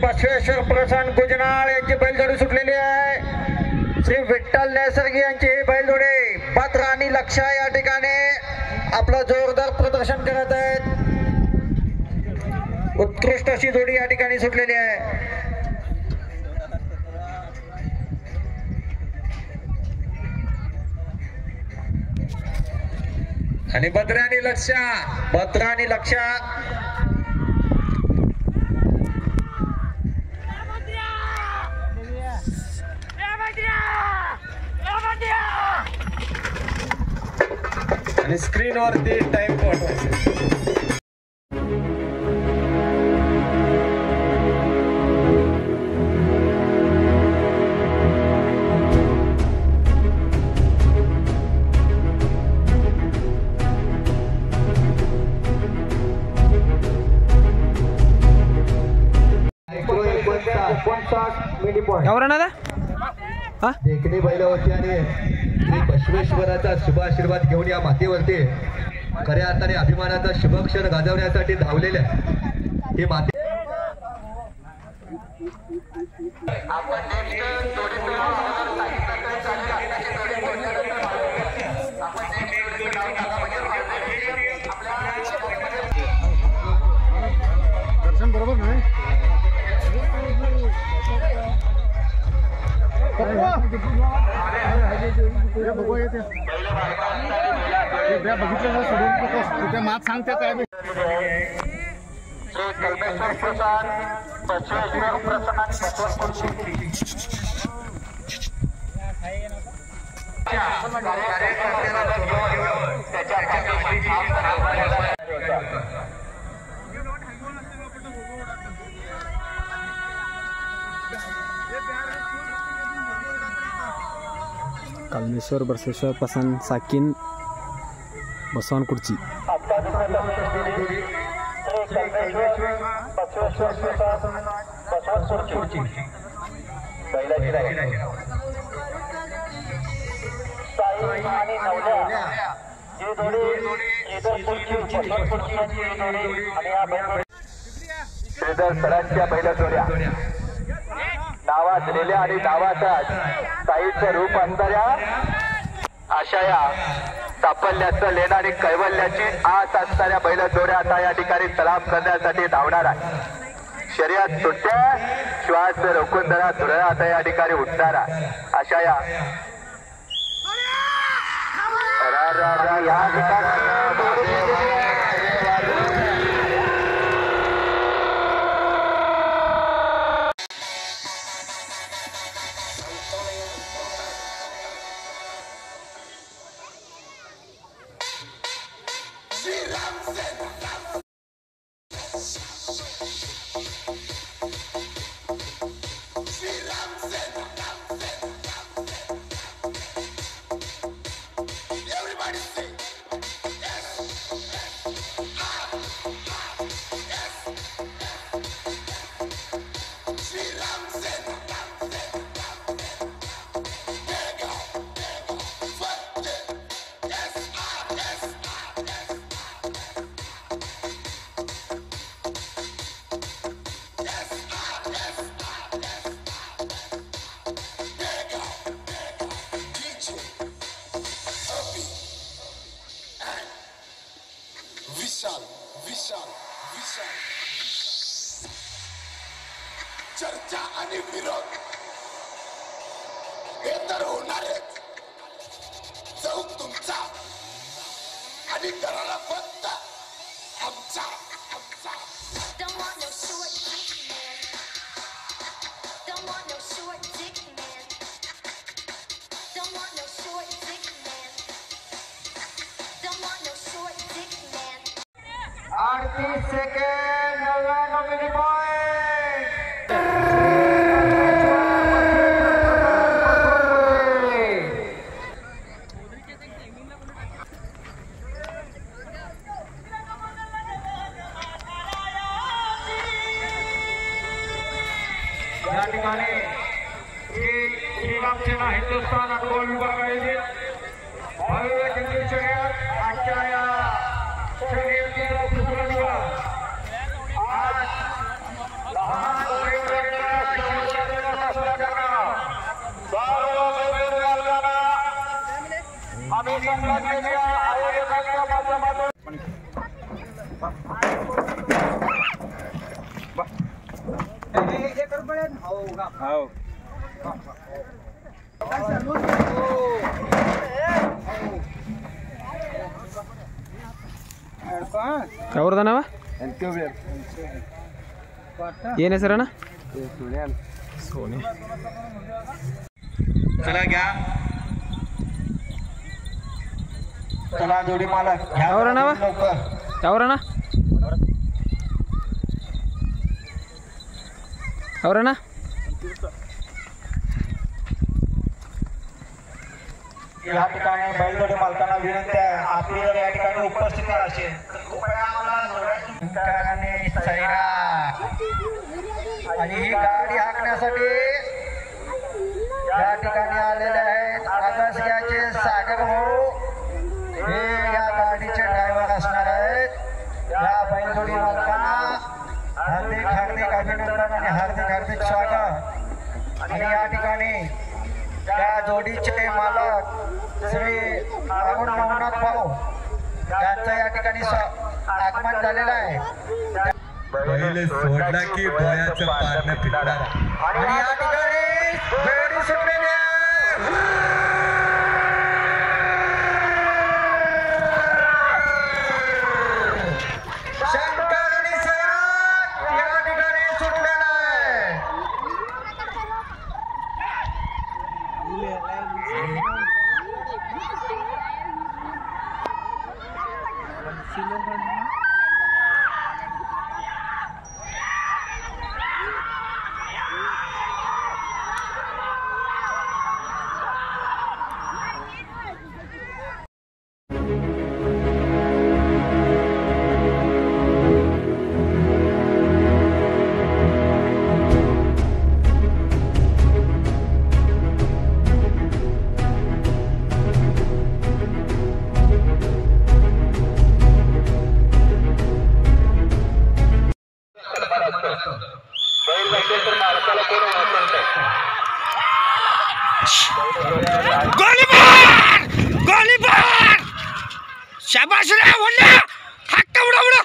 बसवेश्वर प्रसन्न गुजनाळ यांची बैलजोडी सुटलेली आहे। श्री विठ्ठल नैसर्गिक यांची बैलजोडी पत्र आणि लक्ष या ठिकाणी आपलं जोरदार प्रदर्शन करत आहेत। उत्कृष्ट अशी जोडी या ठिकाणी सुटलेली आहे। आणि भद्रा आणि लक्ष आणि स्क्रीन वरती टाइम पाठवायचा। देखणी बैल होती आणि श्री बसवेश्वराचा शुभ आशीर्वाद घेऊन या मातेवरती खऱ्या अर्थाने अभिमानाचा शुभक्षण गाजवण्यासाठी धावलेल्या ही माते बरोबर नाही बघितलं सोडून मात सांगते काय कलमेश्वर बसवेश्वर प्रसन्न साकीन बसवानकुर्ची सरांच्या पहिल्या जोड्या नावात लिहिल्या आणि नावाचाच साईचं रूप असणाऱ्या अशा या साफल्याचं लेण आणि कैवल्याची आस असणाऱ्या बैल जोड्या आता या ठिकाणी सलाम करण्यासाठी धावणार आहे। शर्यत सुट्ट्या श्वास रोखून जरा धुळा आता या ठिकाणी उठणारा अशा या चर्चा आणि विरोध हे तर होणारच। चौक तुमचा आणि घराला फक्त आमचा आमचा। सेकंड 99 मिली पॉइंट या ठिकाणी श्रीरामसेना हिंदुस्थान अनुभव विभाग आयोजित भव्य जंगी शर्यत आजच्या या शर्यतीचा दुसरा दिवस आज लहान संघटनेच्या आयोजकांच्या माध्यमातून ಯಾವ್ರದ ನಾವ ಏನ್ ಹೆಸರಣ್ಣ ಸೋನೆ चला घ्या चला जोडी मालक घ्या यावर आणावा? लवकर ಯಾವ್ರಣ್ಣ ಅವ್ರಣ್ಣ या ठिकाणी बैलजोडी मालकांना विनंती आहे आपली जर या ठिकाणी उपस्थिती असेल तर कृपया आम्हाला जोड्याने सैरा आणि ही गाडी हाकण्यासाठी या ठिकाणी आलेले आहेत अगसियाचे सागर भाऊ हे या गाडीचे ड्रायव्हर असणार आहेत या बैलजोडी मालकांना हार्दिक हार्दिक अभिनंदन आणि हार्दिक हार्दिक स्वागत आणि या ठिकाणी त्या जोडीचे मालक श्री अरुण नवनाथ भाऊ यांचं या ठिकाणी आगमन झालेलं आहे पहिले सोडला की डोळ्याचं पारणं फिरणार आणि या ठिकाणी जोडी सुटलेली आहे शंकर आणि सैराट या ठिकाणी सुटलेला आहे गोलीबार शाबाश रे वल्ल्या हक्का उडा उडा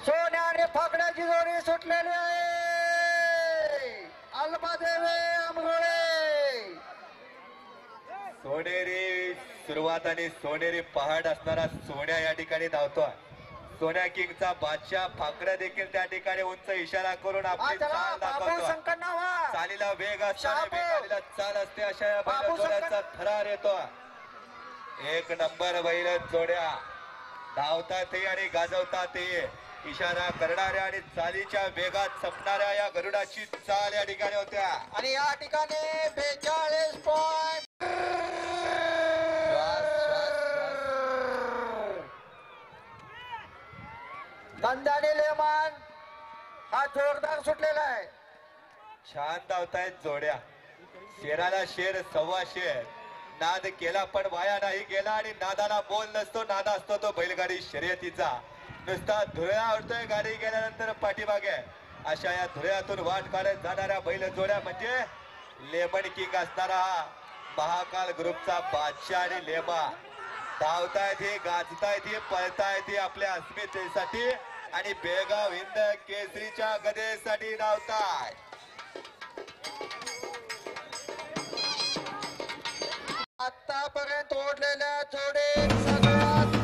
सोन्याने फाकड्याची जोडी सुटलेली आहे अल्बादेवे आमरोळे सोनेरी सुरुवात आणि सोनेरी पहाड असणारा सोन्या या ठिकाणी धावतोय सोन्या किंगचा बादशाह फाकड्या देखील त्या ठिकाणी उंच इशारा करून आपली चाल दाखवतो चालीला वेग असताना वेगाला चाल असते अशा या बैलजोड्याचा थरार येतो एक नंबर बैल जोड्या धावतात आणि गाजवतात इशारा करणाऱ्या आणि चालीच्या वेगात संपणाऱ्या या गरुडाची चाल या ठिकाणी होत्या आणि या ठिकाणी 42 पॉइंट नंदानी लेमान हा जोरदार सुटलेला आहे छान धावतायत जोड्या शेराला शेर सव्वा शेर नाद केला पण वाया नाही गेला आणि नादाला बोल नसतो नाद असतो तो बैलगाडी शर्यतीचा नुसता धुळ्या आवडतोय गाडी गेल्यानंतर पाठीमागे अशा या धुळ्यातून वाट काढत जाणाऱ्या बैल जोड्या म्हणजे लेमन किंग असणारा हा महाकाल ग्रुपचा बादशाह आणि लेमा धावतायत हे गाजतायत हे पळतायत हे आपल्या अस्मितेसाठी आणि बेळगाव हिंद केसरीच्या गदेसाठी धावताय आतापर्यंत ओढलेल्या जोडी सगळ्यात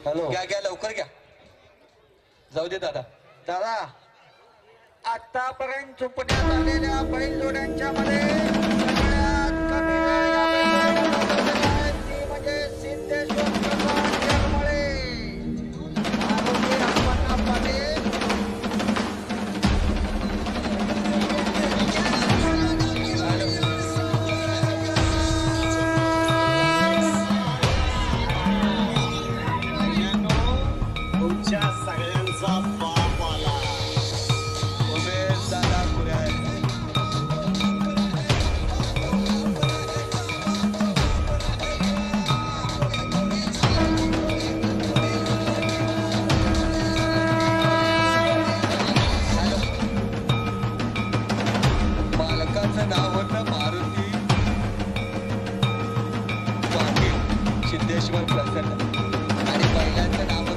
हॅलो घ्या घ्या लवकर घ्या जाऊ दे दादा दादा आतापर्यंत चुपण्यात आलेल्या बैलजोड्यांच्या मध्ये सगळ्यात कमी वेळ या बैलजोड्याला लावलेला आहे ती म्हणजे सिद्धेश्वर प्रसाद येरमळे. आरोग्य अप्पा पाटील उमेश दादा पुऱ्या सिद्धेश्वर प्रसन्न आणि बैलांचं नाव